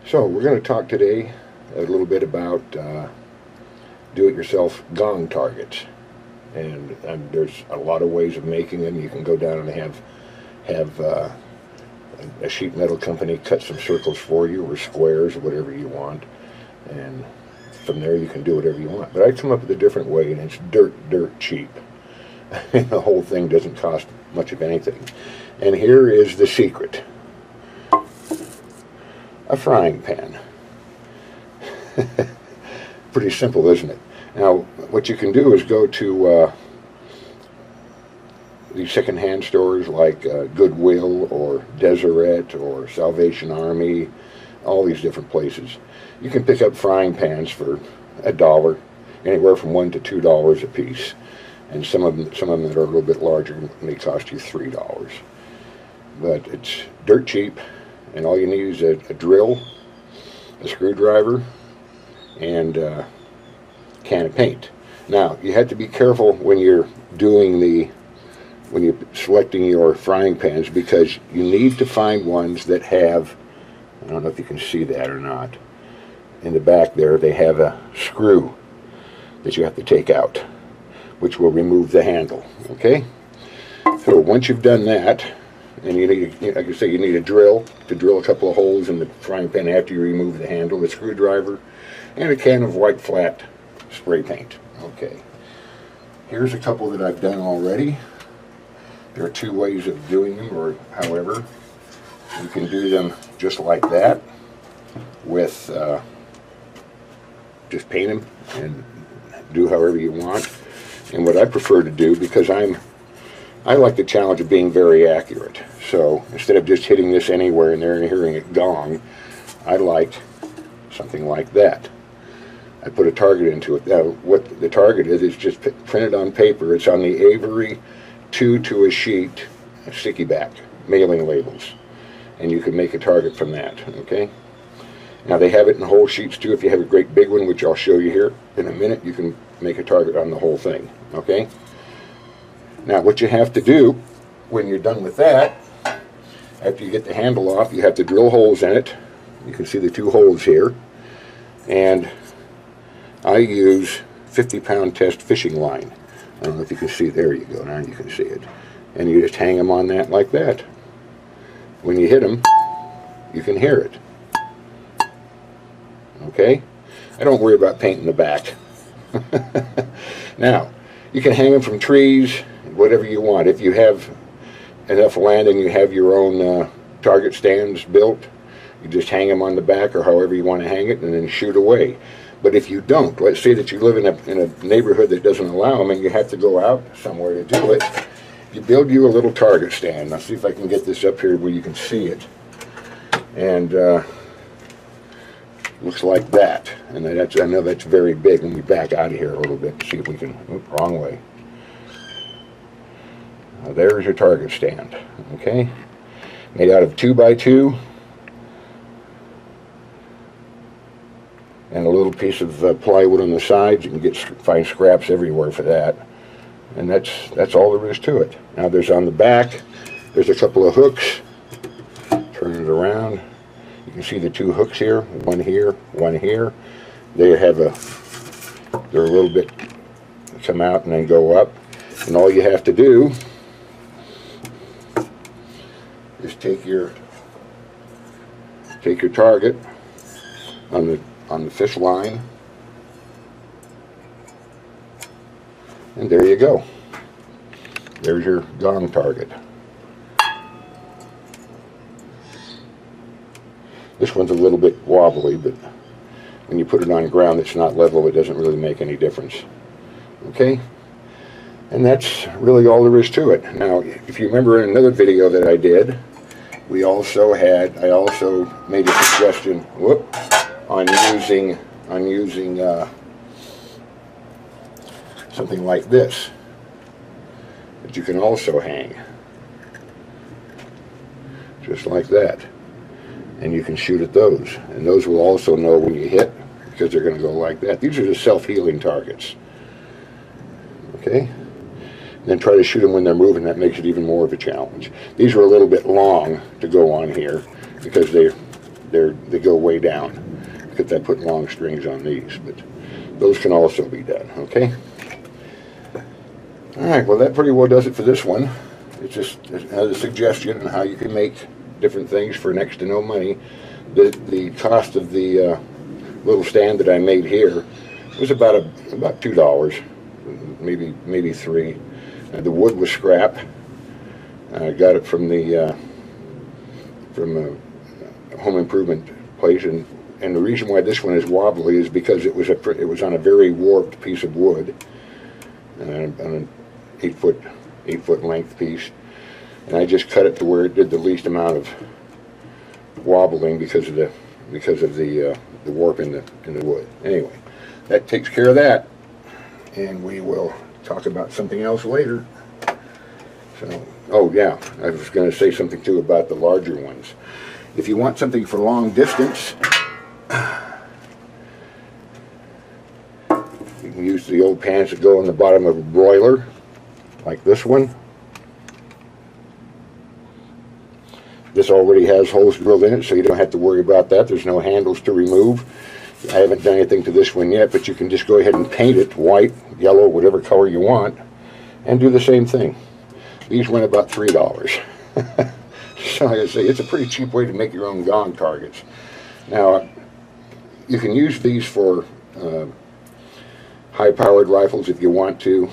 So we're going to talk today a little bit about do-it-yourself gong targets, and there's a lot of ways of making them. You can go down and have a sheet metal company cut some circles for you, or squares, or whatever you want, and from there you can do whatever you want. But I come up with a different way, and it's dirt cheap. The whole thing doesn't cost much of anything. And here is the secret: a frying pan. Pretty simple, isn't it? Now, what you can do is go to these second-hand stores like Goodwill or Deseret or Salvation Army, all these different places. You can pick up frying pans for $1, anywhere from $1 to $2 a piece, and some of them that are a little bit larger may cost you $3. But it's dirt cheap, and all you need is a drill, a screwdriver, and a can of paint. Now, you have to be careful when you're selecting your frying pans, because you need to find ones that have, I don't know if you can see that or not, in the back there they have a screw that you have to take out, which will remove the handle. Okay? So once you've done that, and you need, like I say, you need a drill to drill a couple of holes in the frying pan after you remove the handle, a screwdriver, and a can of white flat spray paint. Okay. Here's a couple that I've done already. There are two ways of doing them, or however. You can do them just like that, with just paint them and do however you want. And what I prefer to do, because I like the challenge of being very accurate. So instead of just hitting this anywhere and there and hearing it gong, I liked something like that. I put a target into it. Now, what the target is just printed on paper. It's on the Avery 2 to a sheet, sticky back, mailing labels. And you can make a target from that, okay? Now, they have it in whole sheets too. If you have a great big one, which I'll show you here in a minute, you can make a target on the whole thing, okay? Now, what you have to do when you're done with that, after you get the handle off, you have to drill holes in it. You can see the two holes here. And I use 50-pound test fishing line. I don't know if you can see. There you go. Now you can see it. And you just hang them on that like that. When you hit them, you can hear it. Okay? I don't worry about painting the back. Now, you can hang them from trees, whatever you want. If you have enough land and you have your own target stands built, you just hang them on the back or however you want to hang it and then shoot away. But if you don't, let's say that you live in a neighborhood that doesn't allow them and you have to go out somewhere to do it, you build you a little target stand. I'll see if I can get this up here where you can see it. And looks like that. And I know that's very big. Let me back out of here a little bit to see if we can, wrong way. Now, there's your target stand, okay? Made out of 2x2. And a little piece of plywood on the sides. You can find scraps everywhere for that. And that's all there is to it. Now, there's on the back, there's a couple of hooks. Turn it around. You can see the two hooks here, one here, one here. They're a little bit come out and then go up. And all you have to do is take your target on the fish line, and there you go. There's your gong target. This one's a little bit wobbly, but when you put it on ground that's not level, it doesn't really make any difference. Okay? And that's really all there is to it. Now, if you remember in another video that I did, I also made a suggestion, on using something like this that you can also hang, just like that, and you can shoot at those, and those will also know when you hit, because they're going to go like that. These are just self-healing targets. Okay? And then try to shoot them when they're moving. That makes it even more of a challenge. These are a little bit long to go on here because they're they go way down because I put long strings on these, but those can also be done. Okay. All right. Well, that pretty well does it for this one. It's just another suggestion on how you can make different things for next to no money. The cost of the little stand that I made here was about $2, maybe $3. The wood was scrap. I got it from the from a home improvement place, and the reason why this one is wobbly is because it was on a very warped piece of wood, on an 8-foot length piece, and I just cut it to where it did the least amount of wobbling because of the warp in the wood. Anyway, that takes care of that, and we will talk about something else later. So, oh yeah, I was going to say something too about the larger ones. If you want something for long distance, you can use the old pans that go on the bottom of a broiler, like this one. This already has holes drilled in it, so you don't have to worry about that. There's no handles to remove. I haven't done anything to this one yet, but you can just go ahead and paint it white, yellow, whatever color you want, and do the same thing. These went about $3. So like I say, it's a pretty cheap way to make your own gong targets. Now, you can use these for high-powered rifles if you want to.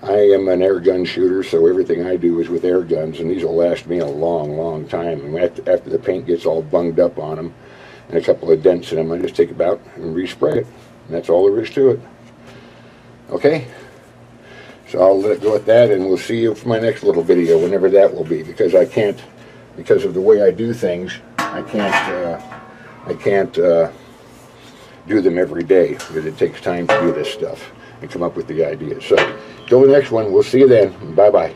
I am an air gun shooter, so everything I do is with air guns, and these will last me a long, long time. And after the paint gets all bunged up on them and a couple of dents in them, I just take it out and respray it. And that's all there is to it. Okay? So I'll let it go at that, and we'll see you for my next little video, whenever that will be, because I can't, because of the way I do things, I can't do them every day, because it takes time to do this stuff and come up with the ideas. So, till the next one, we'll see you then. Bye-bye.